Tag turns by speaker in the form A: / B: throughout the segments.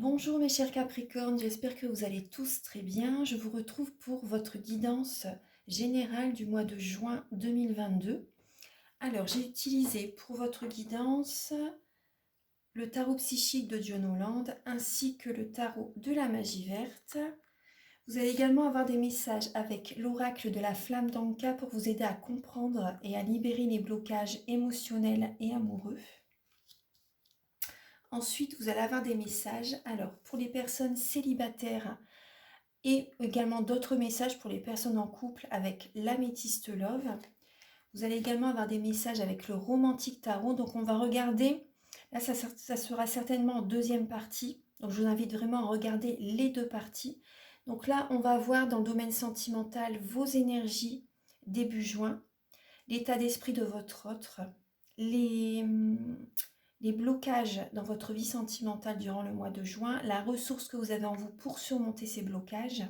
A: Bonjour mes chers Capricornes, j'espère que vous allez tous très bien. Je vous retrouve pour votre guidance générale du mois de juin 2022. Alors, j'ai utilisé pour votre guidance le tarot psychique de John Holland ainsi que le tarot de la magie verte. Vous allez également avoir des messages avec l'oracle de la flamme d'Anka pour vous aider à comprendre et à libérer les blocages émotionnels et amoureux. Ensuite, vous allez avoir des messages. Alors, pour les personnes célibataires et également d'autres messages pour les personnes en couple avec l'améthyste love. Vous allez également avoir des messages avec le romantique tarot. Donc, on va regarder. Là, ça sera certainement en deuxième partie. Donc, je vous invite vraiment à regarder les deux parties. Donc là, on va voir dans le domaine sentimental vos énergies début juin, l'état d'esprit de votre autre, les blocages dans votre vie sentimentale durant le mois de juin, la ressource que vous avez en vous pour surmonter ces blocages,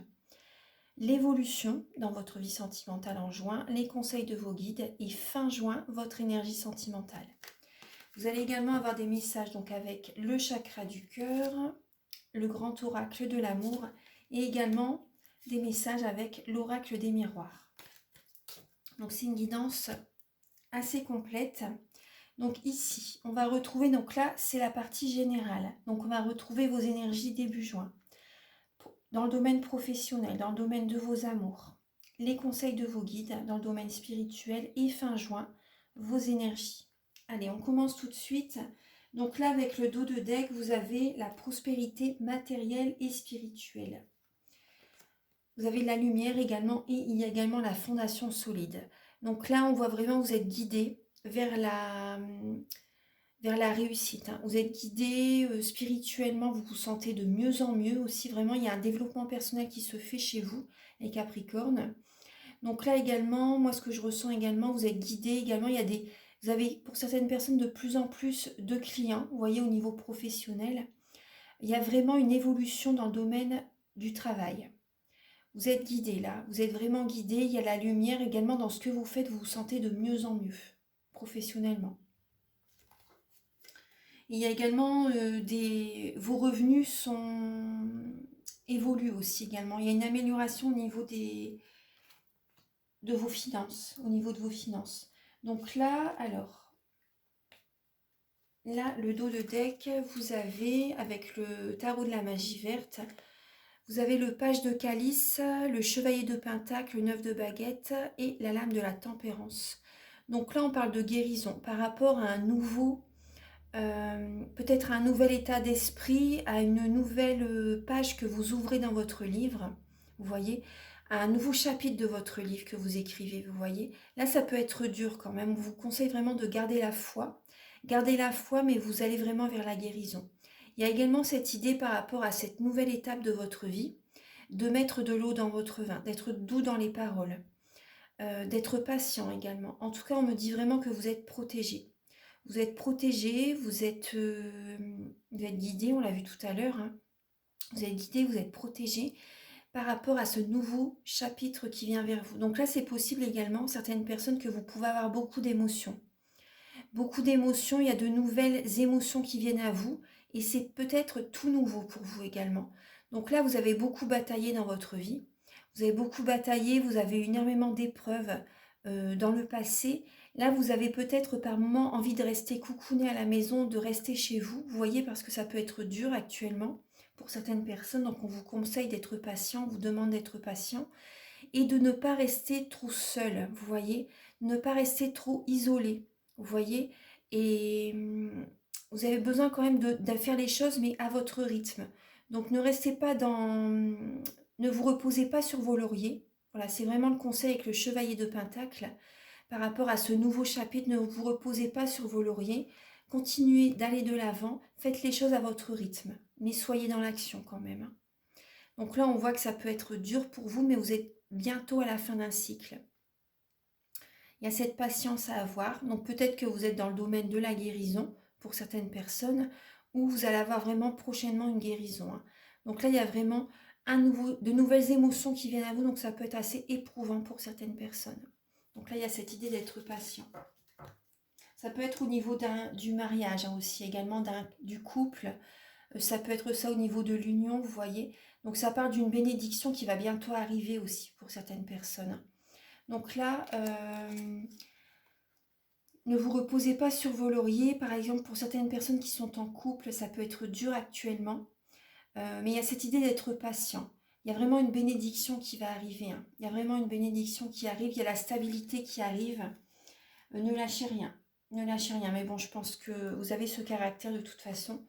A: l'évolution dans votre vie sentimentale en juin, les conseils de vos guides et fin juin, votre énergie sentimentale. Vous allez également avoir des messages donc avec le chakra du cœur, le grand oracle de l'amour et également des messages avec l'oracle des miroirs. Donc c'est une guidance assez complète. Donc ici, on va retrouver, donc là, c'est la partie générale. Donc on va retrouver vos énergies début juin. Dans le domaine professionnel, dans le domaine de vos amours, les conseils de vos guides, dans le domaine spirituel et fin juin, vos énergies. Allez, on commence tout de suite. Donc là, avec le dos de deck, vous avez la prospérité matérielle et spirituelle. Vous avez la lumière également et il y a également la fondation solide. Donc là, on voit vraiment que vous êtes guidé vers la réussite. Vous êtes guidé spirituellement, vous vous sentez de mieux en mieux aussi. Vraiment, il y a un développement personnel qui se fait chez vous, les Capricornes. Donc là également, moi ce que je ressens également, vous êtes guidé également. Vous avez pour certaines personnes de plus en plus de clients, vous voyez, au niveau professionnel. Il y a vraiment une évolution dans le domaine du travail. Vous êtes guidé là, vous êtes vraiment guidé. Il y a la lumière également dans ce que vous faites, vous vous sentez de mieux en mieux professionnellement. Il y a également vos revenus évoluent aussi également. Il y a une amélioration au niveau de vos finances, au niveau de vos finances. Donc là, alors, là, le dos de deck, vous avez, avec le tarot de la magie verte, vous avez le page de calice, le chevalier de pentacle, le 9 de baguette et la lame de la tempérance. Donc là, on parle de guérison par rapport à un nouveau peut-être un nouvel état d'esprit, à une nouvelle page que vous ouvrez dans votre livre, vous voyez, à un nouveau chapitre de votre livre que vous écrivez, vous voyez. Là, ça peut être dur quand même. Je vous conseille vraiment de garder la foi. Gardez la foi, mais vous allez vraiment vers la guérison. Il y a également cette idée par rapport à cette nouvelle étape de votre vie, de mettre de l'eau dans votre vin, d'être doux dans les paroles, d'être patient également. En tout cas, on me dit vraiment que vous êtes protégé. Vous êtes protégé, vous êtes guidé, on l'a vu tout à l'heure. Hein. Vous êtes guidé, vous êtes protégé par rapport à ce nouveau chapitre qui vient vers vous. Donc là, c'est possible également, certaines personnes, que vous pouvez avoir beaucoup d'émotions. Beaucoup d'émotions, il y a de nouvelles émotions qui viennent à vous et c'est peut-être tout nouveau pour vous également. Donc là, vous avez beaucoup bataillé dans votre vie. Vous avez beaucoup bataillé, vous avez eu énormément d'épreuves dans le passé. Là, vous avez peut-être par moment envie de rester coucouné à la maison, de rester chez vous. Vous voyez, parce que ça peut être dur actuellement pour certaines personnes. Donc, on vous conseille d'être patient, on vous demande d'être patient et de ne pas rester trop seul. Vous voyez, ne pas rester trop isolé. Vous voyez, et vous avez besoin quand même de faire les choses, mais à votre rythme. Donc, ne restez pas ne vous reposez pas sur vos lauriers. Voilà, c'est vraiment le conseil avec le chevalier de Pentacle. Par rapport à ce nouveau chapitre, ne vous reposez pas sur vos lauriers. Continuez d'aller de l'avant. Faites les choses à votre rythme. Mais soyez dans l'action quand même. Donc là, on voit que ça peut être dur pour vous, mais vous êtes bientôt à la fin d'un cycle. Il y a cette patience à avoir. Donc peut-être que vous êtes dans le domaine de la guérison pour certaines personnes, ou vous allez avoir vraiment prochainement une guérison. Hein. Donc là, il y a vraiment de nouvelles émotions qui viennent à vous, donc ça peut être assez éprouvant pour certaines personnes. Donc là, il y a cette idée d'être patient. Ça peut être au niveau du mariage hein, aussi, également du couple. Ça peut être ça au niveau de l'union, vous voyez. Donc ça parle d'une bénédiction qui va bientôt arriver aussi pour certaines personnes. Donc là, ne vous reposez pas sur vos lauriers. Par exemple, pour certaines personnes qui sont en couple, ça peut être dur actuellement. Mais il y a cette idée d'être patient. Il y a vraiment une bénédiction qui va arriver, hein. Il y a vraiment une bénédiction qui arrive. Il y a la stabilité qui arrive. Ne lâchez rien. Ne lâchez rien. Mais bon, je pense que vous avez ce caractère de toute façon.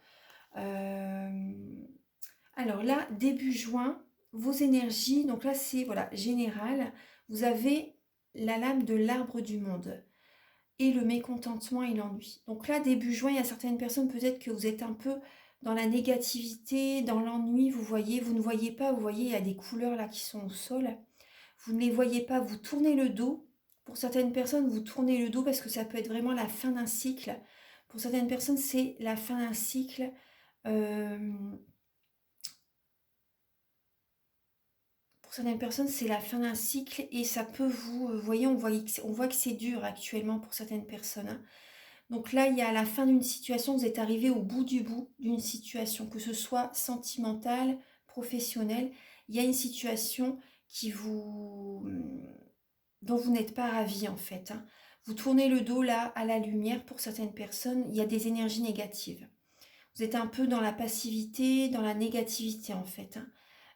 A: Alors là, début juin, vos énergies, donc là c'est voilà, général. Vous avez la lame de l'arbre du monde et le mécontentement et l'ennui. Donc là, début juin, il y a certaines personnes, peut-être que vous êtes un peu dans la négativité, dans l'ennui, vous ne voyez pas, vous voyez, il y a des couleurs là qui sont au sol. Vous ne les voyez pas, vous tournez le dos. Pour certaines personnes, vous tournez le dos parce que ça peut être vraiment la fin d'un cycle. Pour certaines personnes, c'est la fin d'un cycle. Pour certaines personnes, c'est la fin d'un cycle et ça peut vous voyez, on voit que c'est dur actuellement pour certaines personnes, hein. Donc là, il y a la fin d'une situation, vous êtes arrivé au bout du bout d'une situation, que ce soit sentimentale, professionnelle. Il y a une situation qui dont vous n'êtes pas ravi en fait, hein. Vous tournez le dos là à la lumière pour certaines personnes, il y a des énergies négatives. Vous êtes un peu dans la passivité, dans la négativité en fait, hein.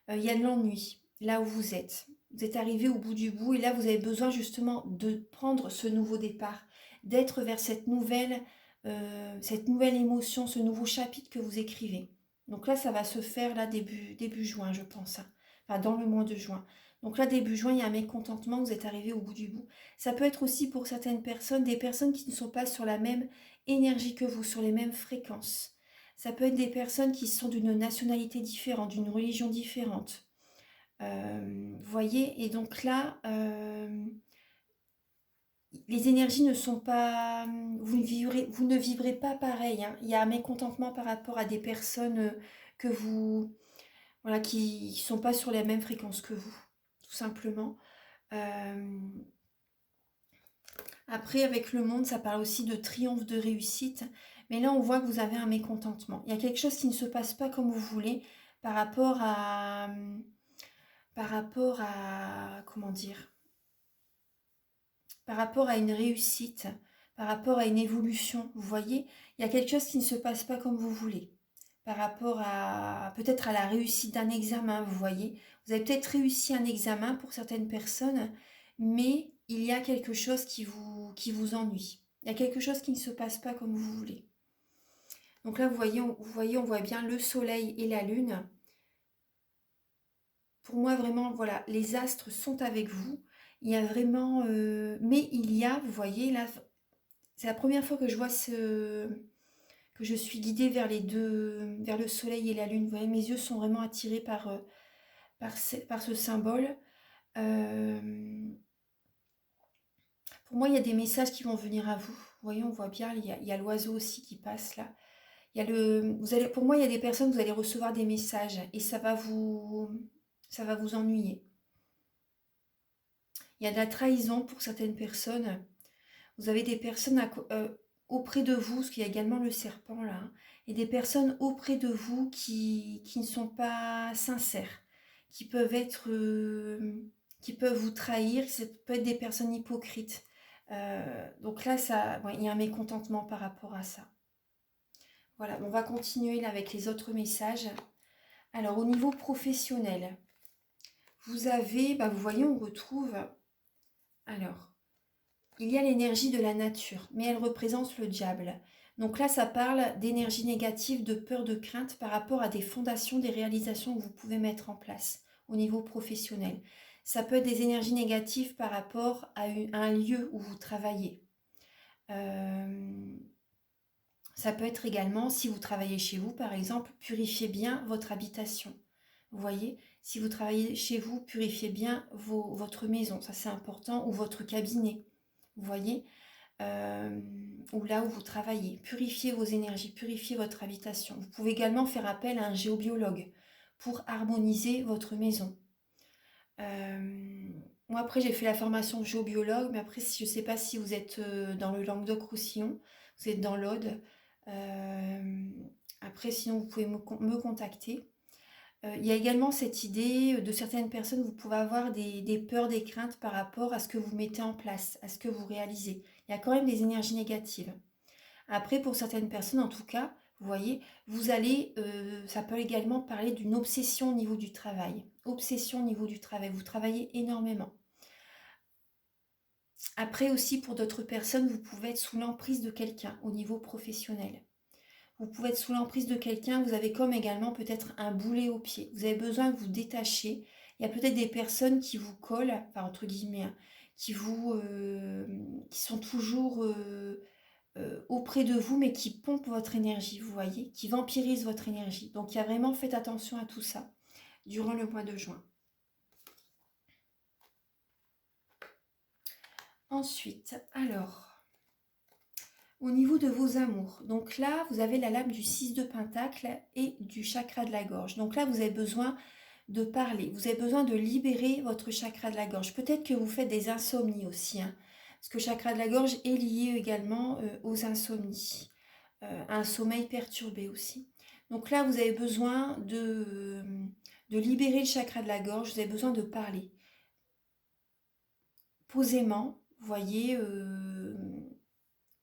A: Il y a de l'ennui là où vous êtes. Vous êtes arrivé au bout du bout et là, vous avez besoin justement de prendre ce nouveau départ, d'être vers cette nouvelle émotion, ce nouveau chapitre que vous écrivez. Donc là, ça va se faire là début juin, je pense, hein. Enfin, dans le mois de juin. Donc là, début juin, il y a un mécontentement, vous êtes arrivé au bout du bout. Ça peut être aussi pour certaines personnes, des personnes qui ne sont pas sur la même énergie que vous, sur les mêmes fréquences. Ça peut être des personnes qui sont d'une nationalité différente, d'une religion différente. Vous voyez, et donc là, les énergies ne sont pas... vous ne vivrez pas pareil, hein. Il y a un mécontentement par rapport à des personnes que vous... Voilà, qui ne sont pas sur la même fréquence que vous, tout simplement. Euh, Après, avec le monde, ça parle aussi de triomphe, de réussite. Mais là, on voit que vous avez un mécontentement. Il y a quelque chose qui ne se passe pas comme vous voulez par rapport à... comment dire, par rapport à une réussite, par rapport à une évolution. Vous voyez, il y a quelque chose qui ne se passe pas comme vous voulez. Par rapport à peut-être à la réussite d'un examen, vous voyez. Vous avez peut-être réussi un examen pour certaines personnes, mais il y a quelque chose qui vous ennuie. Il y a quelque chose qui ne se passe pas comme vous voulez. Donc là, on voit bien le soleil et la lune. Pour moi, vraiment, voilà, les astres sont avec vous. Il y a vraiment... mais il y a, vous voyez, là, c'est la première fois que je vois que je suis guidée vers les deux, vers le soleil et la lune. Vous voyez, mes yeux sont vraiment attirés par ce symbole. Euh, pour moi, il y a des messages qui vont venir à vous. Vous voyez, on voit bien, il y a l'oiseau aussi qui passe là. Il y a pour moi, il y a des personnes, vous allez recevoir des messages et ça va vous ennuyer. Il y a de la trahison pour certaines personnes. Vous avez des personnes auprès de vous, parce qu'il y a également le serpent là, hein, et des personnes auprès de vous qui ne sont pas sincères, qui peuvent qui peuvent vous trahir, ça peut être des personnes hypocrites. Donc là, ouais, il y a un mécontentement par rapport à ça. Voilà, on va continuer là avec les autres messages. Alors au niveau professionnel, vous avez, vous voyez, on retrouve, alors, il y a l'énergie de la nature, mais elle représente le diable. Donc là, ça parle d'énergie négative, de peur, de crainte par rapport à des fondations, des réalisations que vous pouvez mettre en place au niveau professionnel. Ça peut être des énergies négatives par rapport à un lieu où vous travaillez. Ça peut être également, si vous travaillez chez vous, par exemple, purifiez bien votre habitation. Vous voyez, si vous travaillez chez vous, purifiez bien votre maison, ça c'est important, ou votre cabinet. Vous voyez, ou là où vous travaillez. Purifiez vos énergies, purifiez votre habitation. Vous pouvez également faire appel à un géobiologue pour harmoniser votre maison. Moi après j'ai fait la formation géobiologue, mais après je ne sais pas si vous êtes dans le Languedoc-Roussillon, vous êtes dans l'Aude. Après, sinon, vous pouvez me contacter. Il y a également cette idée de certaines personnes, vous pouvez avoir des peurs, des craintes par rapport à ce que vous mettez en place, à ce que vous réalisez. Il y a quand même des énergies négatives. Après, pour certaines personnes, en tout cas, vous voyez, vous allez, ça peut également parler d'une obsession au niveau du travail. Obsession au niveau du travail, vous travaillez énormément. Après aussi, pour d'autres personnes, vous pouvez être sous l'emprise de quelqu'un au niveau professionnel. Vous pouvez être sous l'emprise de quelqu'un, vous avez comme également peut-être un boulet au pied. Vous avez besoin de vous détacher. Il y a peut-être des personnes qui vous collent, enfin entre guillemets, hein, qui sont toujours auprès de vous, mais qui pompent votre énergie, vous voyez, qui vampirisent votre énergie. Donc il y a vraiment, faites attention à tout ça durant le mois de juin. Ensuite, alors, au niveau de vos amours, donc là, vous avez la lame du 6 de Pentacle et du chakra de la gorge. Donc là, vous avez besoin de parler, vous avez besoin de libérer votre chakra de la gorge. Peut-être que vous faites des insomnies aussi, hein, parce que le chakra de la gorge est lié également aux insomnies, à un sommeil perturbé aussi. Donc là, vous avez besoin de libérer le chakra de la gorge, vous avez besoin de parler posément, vous voyez,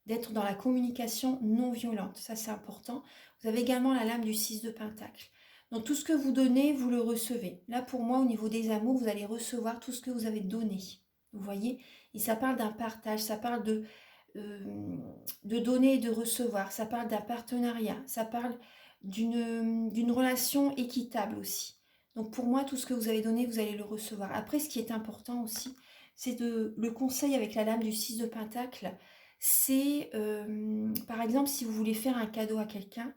A: d'être dans la communication non violente, ça c'est important. Vous avez également la lame du 6 de Pentacle. Donc tout ce que vous donnez, vous le recevez. Là pour moi, au niveau des amours, vous allez recevoir tout ce que vous avez donné. Vous voyez? Et ça parle d'un partage, ça parle de donner et de recevoir, ça parle d'un partenariat, ça parle d'une relation équitable aussi. Donc pour moi, tout ce que vous avez donné, vous allez le recevoir. Après, ce qui est important aussi, c'est le conseil avec la lame du 6 de Pentacle, c'est, par exemple, si vous voulez faire un cadeau à quelqu'un,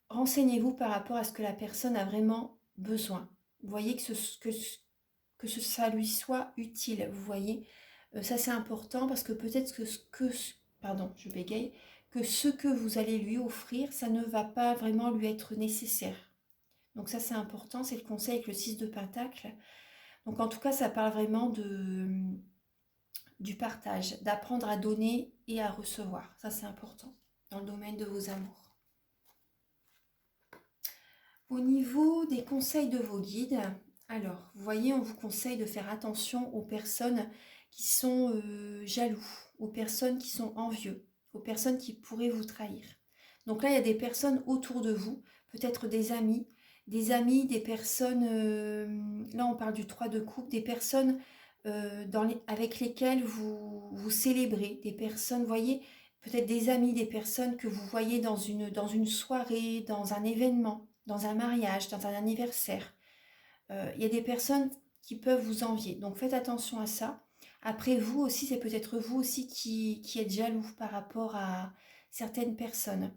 A: renseignez-vous par rapport à ce que la personne a vraiment besoin. Vous voyez ça lui soit utile, vous voyez. Ça, c'est important parce que peut-être pardon, je bégaye, que ce que vous allez lui offrir, ça ne va pas vraiment lui être nécessaire. Donc ça, c'est important, c'est le conseil avec le 6 de Pentacle. Donc en tout cas, ça parle vraiment du partage, d'apprendre à donner et à recevoir. Ça, c'est important dans le domaine de vos amours. Au niveau des conseils de vos guides, alors, vous voyez, on vous conseille de faire attention aux personnes qui sont jaloux, aux personnes qui sont envieux, aux personnes qui pourraient vous trahir. Donc là, il y a des personnes autour de vous, peut-être des personnes, là on parle du 3 de coupe, des personnes avec lesquelles vous célébrez, des personnes, vous voyez, peut-être des amis, des personnes que vous voyez dans une soirée, dans un événement, dans un mariage, dans un anniversaire. Il y a des personnes qui peuvent vous envier, donc faites attention à ça. Après, vous aussi, c'est peut-être vous aussi qui êtes jaloux par rapport à certaines personnes.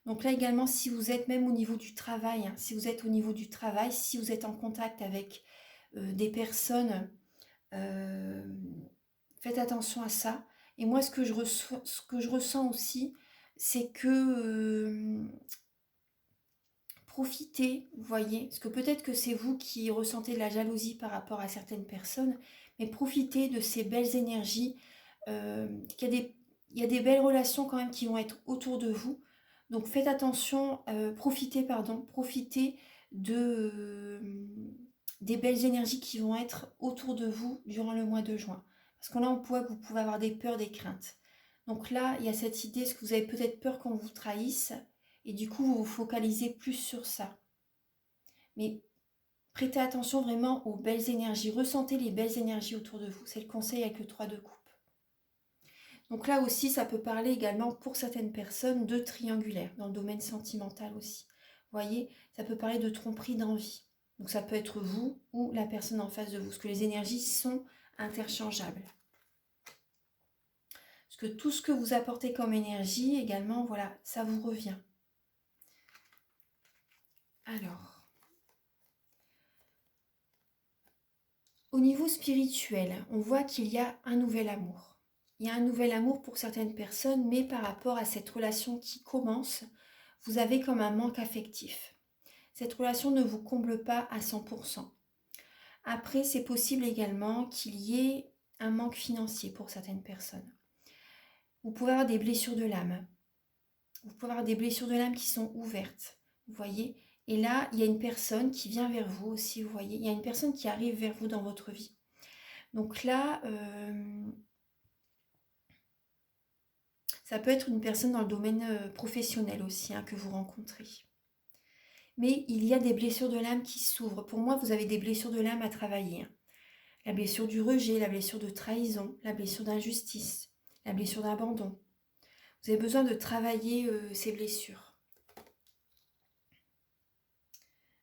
A: Donc là également, si vous êtes même au niveau du travail, hein, si vous êtes au niveau du travail, si vous êtes en contact avec des personnes, faites attention à ça. Et moi, ce que je ressens aussi, c'est que profitez, vous voyez, parce que peut-être que c'est vous qui ressentez de la jalousie par rapport à certaines personnes, mais profitez de ces belles énergies, il y a des belles relations quand même qui vont être autour de vous. Donc faites attention, profitez des belles énergies qui vont être autour de vous durant le mois de juin. Parce que là, on voit que vous pouvez avoir des peurs, des craintes. Donc là, il y a cette idée, est-ce que vous avez peut-être peur qu'on vous trahisse? Et du coup, vous vous focalisez plus sur ça. Mais prêtez attention vraiment aux belles énergies. Ressentez les belles énergies autour de vous. C'est le conseil avec le 3 de coupe. Donc là aussi, ça peut parler également pour certaines personnes de triangulaire, dans le domaine sentimental aussi. Vous voyez, ça peut parler de tromperie, d'envie. Donc ça peut être vous ou la personne en face de vous, parce que les énergies sont interchangeables. Parce que tout ce que vous apportez comme énergie, également, voilà, ça vous revient. Alors, au niveau spirituel, on voit qu'il y a un nouvel amour. Il y a un nouvel amour pour certaines personnes, mais par rapport à cette relation qui commence, vous avez comme un manque affectif. Cette relation ne vous comble pas à 100%. Après, c'est possible également qu'il y ait un manque financier pour certaines personnes. Vous pouvez avoir des blessures de l'âme. Vous pouvez avoir des blessures de l'âme qui sont ouvertes, vous voyez. Et là, il y a une personne qui vient vers vous aussi, vous voyez. Il y a une personne qui arrive vers vous dans votre vie. Donc là, ça peut être une personne dans le domaine professionnel aussi, hein, que vous rencontrez. Mais il y a des blessures de l'âme qui s'ouvrent. Pour moi, vous avez des blessures de l'âme à travailler, hein. La blessure du rejet, la blessure de trahison, la blessure d'injustice, la blessure d'abandon. Vous avez besoin de travailler ces blessures.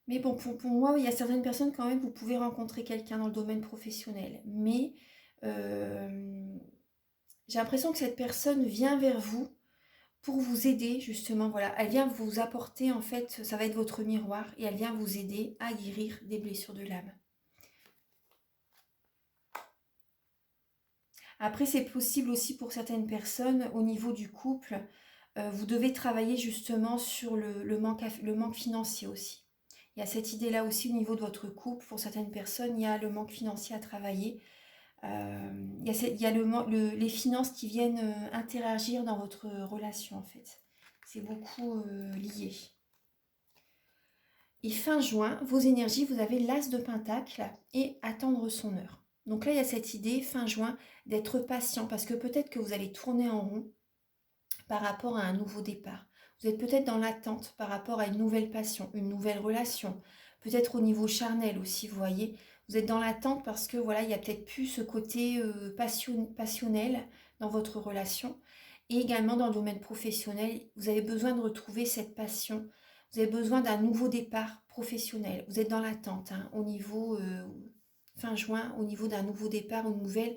A: Mais bon, pour moi, il y a certaines personnes quand même, vous pouvez rencontrer quelqu'un dans le domaine professionnel. Mais j'ai l'impression que cette personne vient vers vous pour vous aider, justement. Voilà, elle vient vous apporter, en fait, ça va être votre miroir, et elle vient vous aider à guérir des blessures de l'âme. Après, c'est possible aussi pour certaines personnes, au niveau du couple, vous devez travailler justement sur le manque financier aussi. Il y a cette idée-là aussi au niveau de votre couple. Pour certaines personnes, il y a le manque financier à travailler. Il y a les finances qui viennent interagir dans votre relation, en fait. C'est beaucoup lié. Et fin juin, vos énergies, vous avez l'As de Pentacle et attendre son heure. Donc là, il y a cette idée, fin juin, d'être patient parce que peut-être que vous allez tourner en rond par rapport à un nouveau départ. Vous êtes peut-être dans l'attente par rapport à une nouvelle passion, une nouvelle relation, peut-être au niveau charnel aussi, vous voyez. Vous êtes dans l'attente parce que voilà, il y a peut-être plus ce côté passionnel dans votre relation. Et également dans le domaine professionnel, vous avez besoin de retrouver cette passion. Vous avez besoin d'un nouveau départ professionnel. Vous êtes dans l'attente, hein, au niveau fin juin, au niveau d'un nouveau départ, une nouvelle.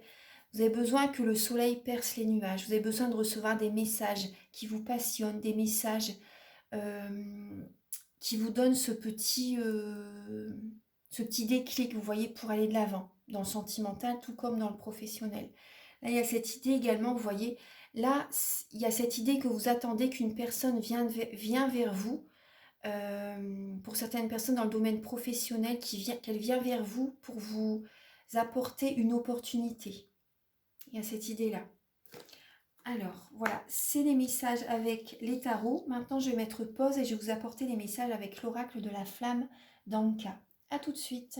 A: Vous avez besoin que le soleil perce les nuages. Vous avez besoin de recevoir des messages qui vous passionnent, des messages qui vous donnent ce petit déclic, vous voyez, pour aller de l'avant, dans le sentimental, tout comme dans le professionnel. Là, il y a cette idée également, vous voyez, là, il y a cette idée que vous attendez qu'une personne vient vers vous. Pour certaines personnes dans le domaine professionnel, qu'elle vient vers vous pour vous apporter une opportunité. Il y a cette idée-là. Alors, voilà, c'est les messages avec les tarots. Maintenant, je vais mettre pause et je vais vous apporter les messages avec l'oracle de la flamme d'Anka. A tout de suite.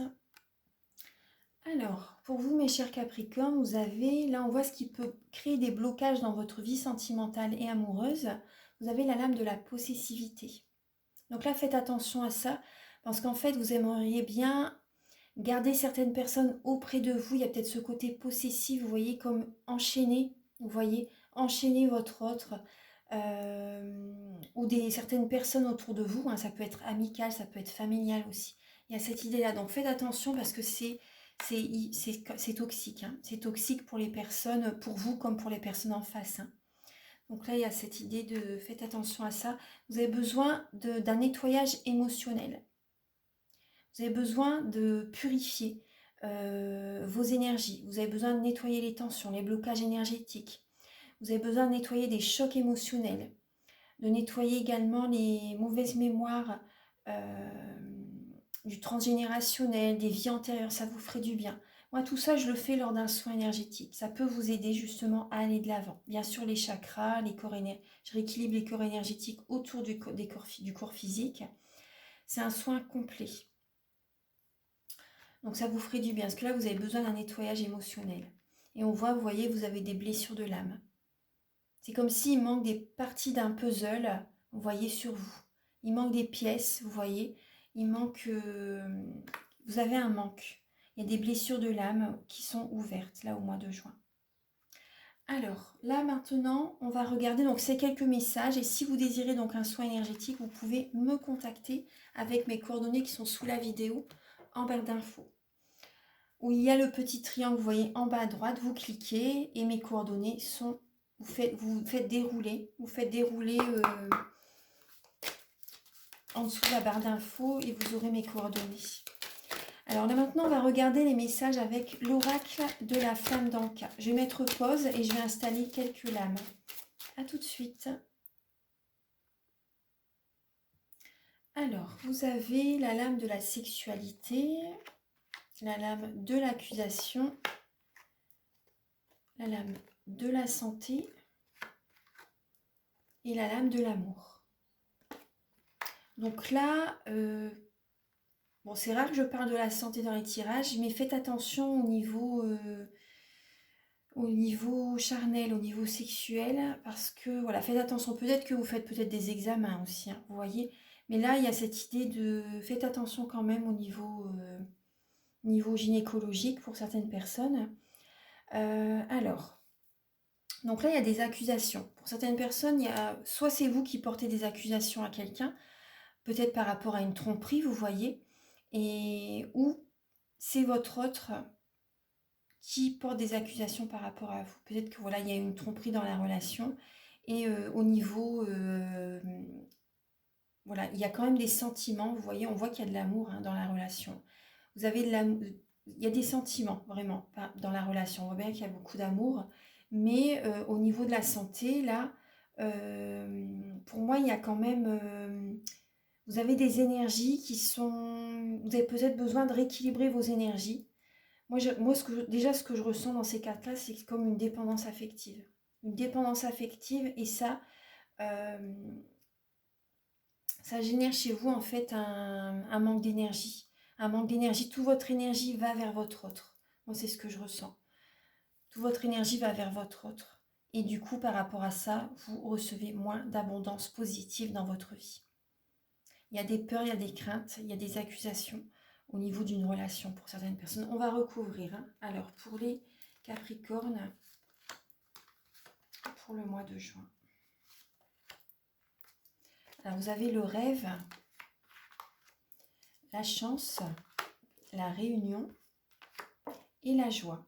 A: Alors, pour vous, mes chers Capricornes, vous avez, là, on voit ce qui peut créer des blocages dans votre vie sentimentale et amoureuse. Vous avez la lame de la possessivité. Donc là, faites attention à ça, parce qu'en fait, vous aimeriez bien garder certaines personnes auprès de vous. Il y a peut-être ce côté possessif, vous voyez, comme enchaîner, vous voyez, enchaîner votre autre, ou certaines personnes autour de vous, hein, ça peut être amical, ça peut être familial aussi. Il y a cette idée-là, donc faites attention parce que c'est toxique, hein. C'est toxique pour les personnes, pour vous comme pour les personnes en face, hein. Donc là, il y a cette idée de faites attention à ça. Vous avez besoin d'un nettoyage émotionnel. Vous avez besoin de purifier vos énergies. Vous avez besoin de nettoyer les tensions, les blocages énergétiques. Vous avez besoin de nettoyer des chocs émotionnels. De nettoyer également les mauvaises mémoires du transgénérationnel, des vies antérieures. Ça vous ferait du bien. Moi, tout ça, je le fais lors d'un soin énergétique. Ça peut vous aider justement à aller de l'avant. Bien sûr, les chakras, les corps énergétiques. Je rééquilibre les corps énergétiques autour du corps physique. C'est un soin complet. Donc ça vous ferait du bien, parce que là, vous avez besoin d'un nettoyage émotionnel. Et on voit, vous voyez, vous avez des blessures de l'âme. C'est comme s'il manque des parties d'un puzzle, vous voyez, sur vous. Il manque des pièces, vous voyez. Il manque... vous avez un manque. Il y a des blessures de l'âme qui sont ouvertes, là, au mois de juin. Alors, là, maintenant, on va regarder donc ces quelques messages. Et si vous désirez donc un soin énergétique, vous pouvez me contacter avec mes coordonnées qui sont sous la vidéo, en barre d'infos. Où il y a le petit triangle, vous voyez en bas à droite, vous cliquez et mes coordonnées sont, vous faites dérouler en dessous de la barre d'infos et vous aurez mes coordonnées. Alors là maintenant on va regarder les messages avec l'oracle de la flamme d'Anka. Je vais mettre pause et je vais installer quelques lames. A tout de suite. Alors vous avez la lame de la sexualité, la lame de l'accusation, la lame de la santé et la lame de l'amour. Donc là, bon, c'est rare que je parle de la santé dans les tirages, mais faites attention au niveau charnel, au niveau sexuel, parce que, voilà, faites attention. Peut-être que vous faites peut-être des examens aussi, hein, vous voyez. Mais là, il y a cette idée de... Faites attention quand même au niveau gynécologique pour certaines personnes. Alors, donc là, il y a des accusations. Pour certaines personnes, il y a soit c'est vous qui portez des accusations à quelqu'un, peut-être par rapport à une tromperie, vous voyez, ou c'est votre autre qui porte des accusations par rapport à vous. Peut-être que voilà, il y a une tromperie dans la relation et au niveau, voilà, il y a quand même des sentiments. Vous voyez, on voit qu'il y a de l'amour hein, dans la relation. Vous avez de l'amour, il y a des sentiments vraiment dans la relation. On voit bien qu'il y a beaucoup d'amour, mais au niveau de la santé, là, pour moi, il y a quand même vous avez des énergies qui sont... Vous avez peut-être besoin de rééquilibrer vos énergies. Moi déjà, ce que je ressens dans ces cartes-là, c'est comme une dépendance affective. Une dépendance affective, et euh, ça génère chez vous, en fait, un manque d'énergie. Un manque d'énergie. Toute votre énergie va vers votre autre. Moi, c'est ce que je ressens. Toute votre énergie va vers votre autre. Et du coup, par rapport à ça, vous recevez moins d'abondance positive dans votre vie. Il y a des peurs, il y a des craintes, il y a des accusations au niveau d'une relation pour certaines personnes. On va recouvrir. Hein. Alors, pour les Capricornes, pour le mois de juin. Alors, vous avez le rêve, la chance, la réunion et la joie.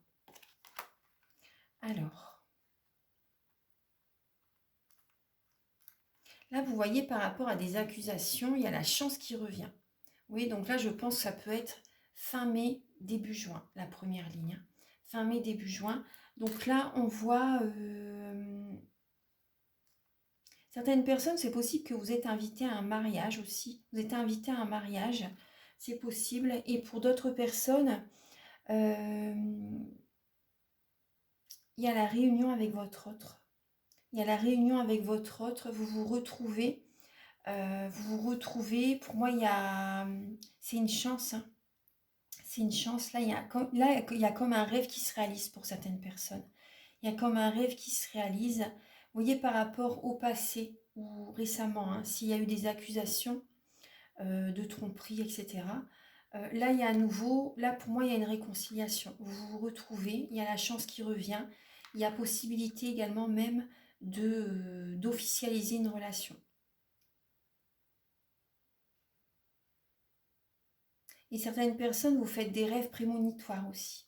A: Alors, là, vous voyez par rapport à des accusations, il y a la chance qui revient. Oui, donc là, je pense que ça peut être fin mai, début juin, la première ligne. Fin mai, début juin. Donc là, on voit... certaines personnes, c'est possible que vous êtes invité à un mariage aussi. Vous êtes invité à un mariage, c'est possible. Et pour d'autres personnes, il y a la réunion avec votre autre. Il y a la réunion avec votre autre, vous vous retrouvez. Pour moi, c'est une chance. Hein. C'est une chance. Là, il y a comme un rêve qui se réalise pour certaines personnes. Il y a comme un rêve qui se réalise. Vous voyez, par rapport au passé ou récemment, hein, s'il y a eu des accusations de tromperie, etc. Là, il y a à nouveau, là pour moi, il y a une réconciliation. Vous vous retrouvez, il y a la chance qui revient. Il y a possibilité également même d'officialiser une relation. Et certaines personnes, vous faites des rêves prémonitoires aussi.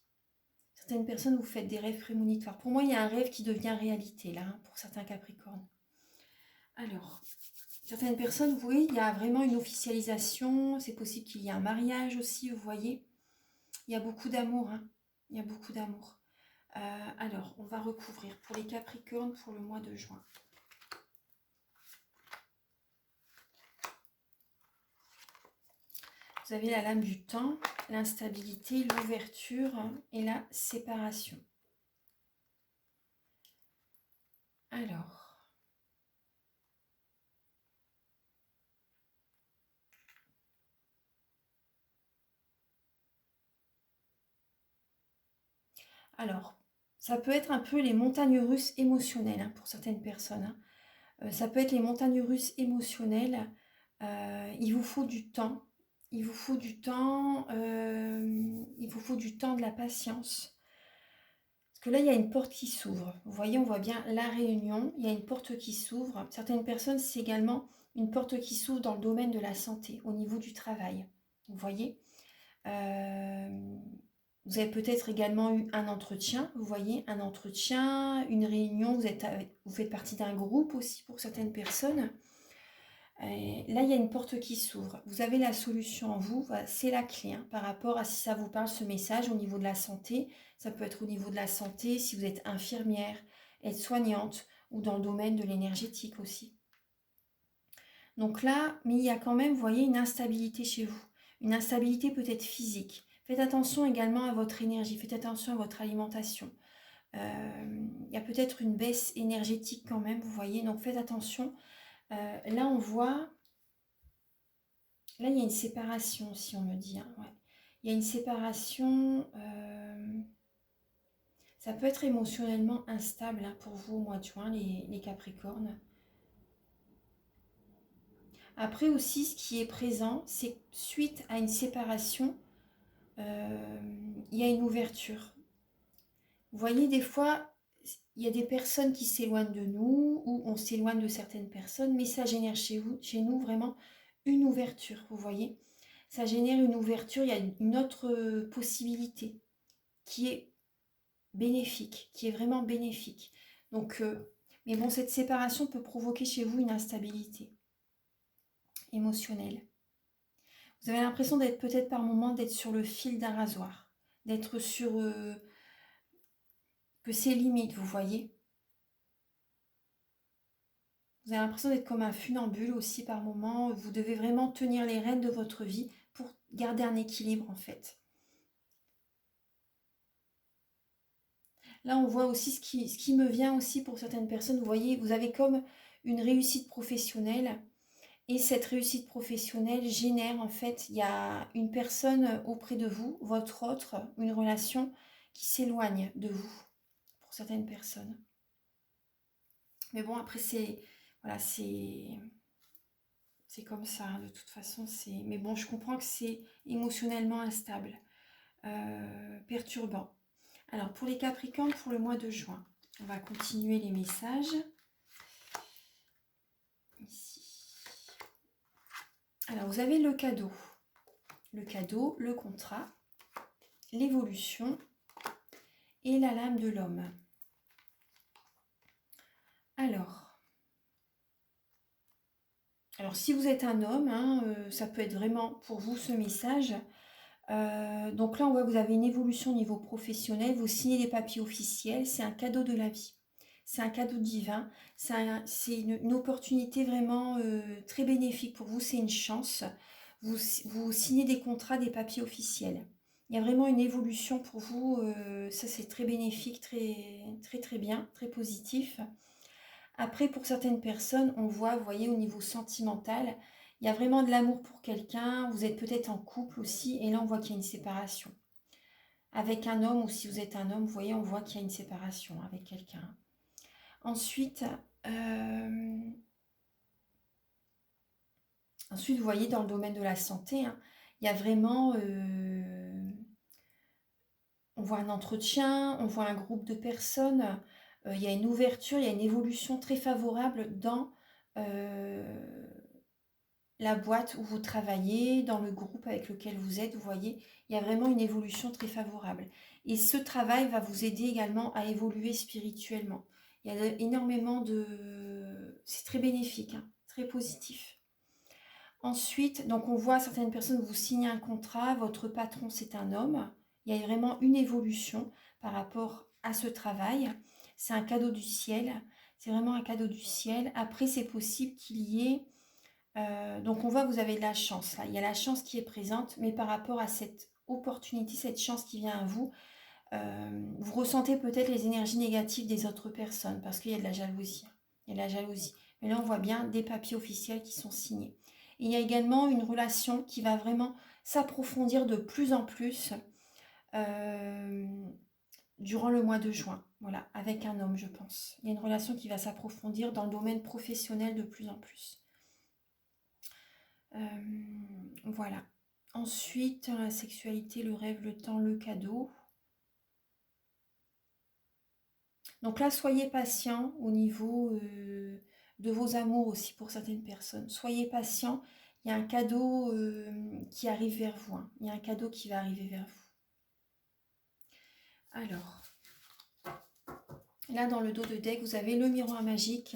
A: Certaines personnes, vous faites des rêves prémonitoires. Pour moi, il y a un rêve qui devient réalité, là, hein, pour certains Capricornes. Alors, certaines personnes, vous voyez, il y a vraiment une officialisation. C'est possible qu'il y ait un mariage aussi, vous voyez. Il y a beaucoup d'amour, hein. Il y a beaucoup d'amour. Alors, on va recouvrir pour les Capricornes pour le mois de juin. Vous avez la lame du temps, l'instabilité, l'ouverture et la séparation. Alors, ça peut être un peu les montagnes russes émotionnelles hein, pour certaines personnes. Hein. Ça peut être les montagnes russes émotionnelles. Il vous faut du temps. Il vous faut du temps. Il vous faut du temps, de la patience. Parce que là, il y a une porte qui s'ouvre. Vous voyez, on voit bien la réunion. Il y a une porte qui s'ouvre. Certaines personnes, c'est également une porte qui s'ouvre dans le domaine de la santé, au niveau du travail. Vous voyez vous avez peut-être également eu un entretien, vous voyez, un entretien, une réunion, vous faites partie d'un groupe aussi pour certaines personnes. Et là, il y a une porte qui s'ouvre. Vous avez la solution en vous, c'est la clé hein, par rapport à si ça vous parle ce message au niveau de la santé. Ça peut être au niveau de la santé, si vous êtes infirmière, aide-soignante ou dans le domaine de l'énergétique aussi. Donc là, mais il y a quand même, vous voyez, une instabilité chez vous. Une instabilité peut-être physique. Faites attention également à votre énergie, faites attention à votre alimentation. Il y a peut-être une baisse énergétique quand même, vous voyez, donc faites attention. Là, on voit, là, il y a une séparation, si on me dit, hein, ouais. Il y a une séparation, ça peut être émotionnellement instable hein, pour vous au mois de juin, les Capricornes. Après aussi, ce qui est présent, c'est que suite à une séparation, il y a une ouverture. Vous voyez, des fois, il y a des personnes qui s'éloignent de nous, ou on s'éloigne de certaines personnes, mais ça génère chez nous vraiment une ouverture, vous voyez. Ça génère une ouverture, il y a une autre possibilité qui est bénéfique, qui est vraiment bénéfique. Donc, mais bon, cette séparation peut provoquer chez vous une instabilité émotionnelle. Vous avez l'impression d'être peut-être par moment d'être sur le fil d'un rasoir, d'être sur que c'est limite, vous voyez. Vous avez l'impression d'être comme un funambule aussi par moment. Vous devez vraiment tenir les rênes de votre vie pour garder un équilibre en fait. Là, on voit aussi ce qui me vient aussi pour certaines personnes. Vous voyez, vous avez comme une réussite professionnelle. Et cette réussite professionnelle génère en fait, il y a une personne auprès de vous, votre autre, une relation qui s'éloigne de vous pour certaines personnes. Mais bon, après c'est voilà, c'est comme ça hein, de toute façon. Mais bon, je comprends que c'est émotionnellement instable, perturbant. Alors pour les Capricornes, pour le mois de juin, on va continuer les messages. Ici. Alors vous avez le cadeau, le contrat, l'évolution et la lame de l'homme. Alors si vous êtes un homme, hein, ça peut être vraiment pour vous ce message. Donc là, on voit que vous avez une évolution au niveau professionnel, vous signez des papiers officiels, c'est un cadeau de la vie. C'est un cadeau divin, c'est une opportunité vraiment très bénéfique pour vous, c'est une chance. Vous signez des contrats, des papiers officiels. Il y a vraiment une évolution pour vous, ça c'est très bénéfique, très, très très bien, très positif. Après, pour certaines personnes, on voit, vous voyez, au niveau sentimental, il y a vraiment de l'amour pour quelqu'un, vous êtes peut-être en couple aussi, et là on voit qu'il y a une séparation. Avec un homme, ou si vous êtes un homme, vous voyez, on voit qu'il y a une séparation avec quelqu'un. Ensuite, vous voyez, dans le domaine de la santé, hein, il y a vraiment... on voit un entretien, on voit un groupe de personnes, il y a une ouverture, il y a une évolution très favorable dans la boîte où vous travaillez, dans le groupe avec lequel vous êtes, vous voyez, il y a vraiment une évolution très favorable. Et ce travail va vous aider également à évoluer spirituellement. Il y a énormément de... C'est très bénéfique, hein, très positif. Ensuite, donc on voit certaines personnes, vous signez un contrat, votre patron c'est un homme. Il y a vraiment une évolution par rapport à ce travail. C'est un cadeau du ciel. C'est vraiment un cadeau du ciel. Après, c'est possible qu'il y ait... donc on voit que vous avez de la chance là. Il y a la chance qui est présente, mais par rapport à cette opportunité, cette chance qui vient à vous, vous ressentez peut-être les énergies négatives des autres personnes parce qu'il y a de la jalousie. Il y a de la jalousie. Mais là, on voit bien des papiers officiels qui sont signés. Et il y a également une relation qui va vraiment s'approfondir de plus en plus durant le mois de juin. Voilà, avec un homme, je pense. Il y a une relation qui va s'approfondir dans le domaine professionnel de plus en plus. Voilà. Ensuite, la sexualité, le rêve, le temps, le cadeau. Donc là, soyez patient au niveau de vos amours aussi pour certaines personnes. Soyez patient. Il y a un cadeau qui arrive vers vous. Hein. Il y a un cadeau qui va arriver vers vous. Alors, là dans le dos de deck, vous avez le miroir magique,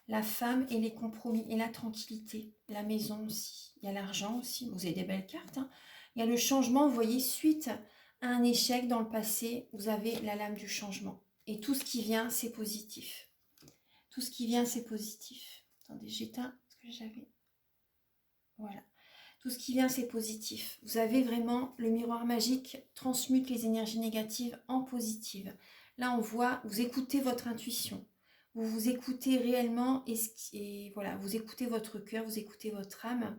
A: la femme et les compromis et la tranquillité. La maison aussi. Il y a l'argent aussi. Vous avez des belles cartes. Hein. Il y a le changement. Vous voyez, suite à un échec dans le passé, vous avez la lame du changement. Et tout ce qui vient, c'est positif. Tout ce qui vient, c'est positif. Attendez, j'éteins ce que j'avais. Voilà. Tout ce qui vient, c'est positif. Vous avez vraiment le miroir magique transmute les énergies négatives en positives. Là, on voit, vous écoutez votre intuition. Vous vous écoutez réellement et voilà, vous écoutez votre cœur, vous écoutez votre âme.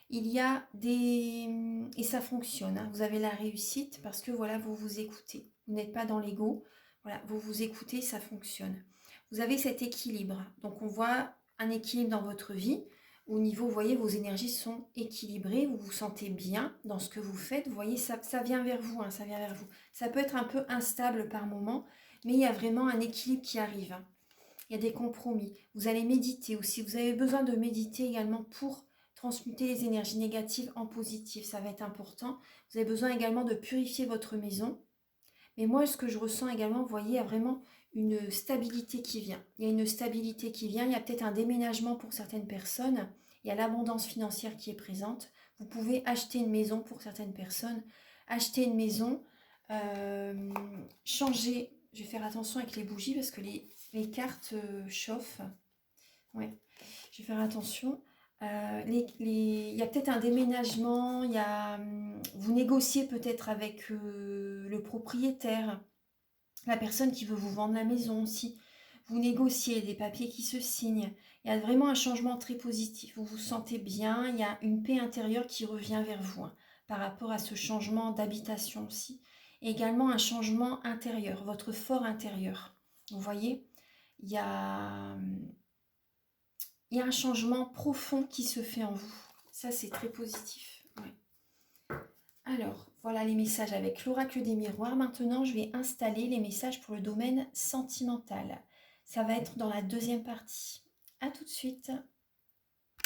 A: Il y a des... Et ça fonctionne, hein. Vous avez la réussite parce que voilà, vous vous écoutez. Vous n'êtes pas dans l'ego. Voilà, vous vous écoutez, ça fonctionne. Vous avez cet équilibre. Donc on voit un équilibre dans votre vie. Au niveau, vous voyez, vos énergies sont équilibrées. Vous vous sentez bien dans ce que vous faites. Vous voyez, ça vient vers vous, hein, ça vient vers vous. Ça peut être un peu instable par moment, mais il y a vraiment un équilibre qui arrive, hein. Il y a des compromis. Vous allez méditer aussi. Vous avez besoin de méditer également pour transmuter les énergies négatives en positives. Ça va être important. Vous avez besoin également de purifier votre maison. Mais moi, ce que je ressens également, vous voyez, il y a vraiment une stabilité qui vient. Il y a une stabilité qui vient. Il y a peut-être un déménagement pour certaines personnes. Il y a l'abondance financière qui est présente. Vous pouvez acheter une maison pour certaines personnes. Acheter une maison. Changer. Je vais faire attention avec les bougies parce que les cartes chauffent. Ouais, je vais faire attention. Il y a peut-être un déménagement, vous négociez peut-être avec le propriétaire, la personne qui veut vous vendre la maison aussi. Vous négociez des papiers qui se signent. Il y a vraiment un changement très positif. Vous vous sentez bien, il y a une paix intérieure qui revient vers vous, hein, par rapport à ce changement d'habitation aussi. Et également un changement intérieur, votre fort intérieur. Vous voyez, il y a, il y a un changement profond qui se fait en vous. Ça, c'est très positif. Ouais. Alors, voilà les messages avec l'oracle des miroirs. Maintenant, je vais installer les messages pour le domaine sentimental. Ça va être dans la deuxième partie. À tout de suite.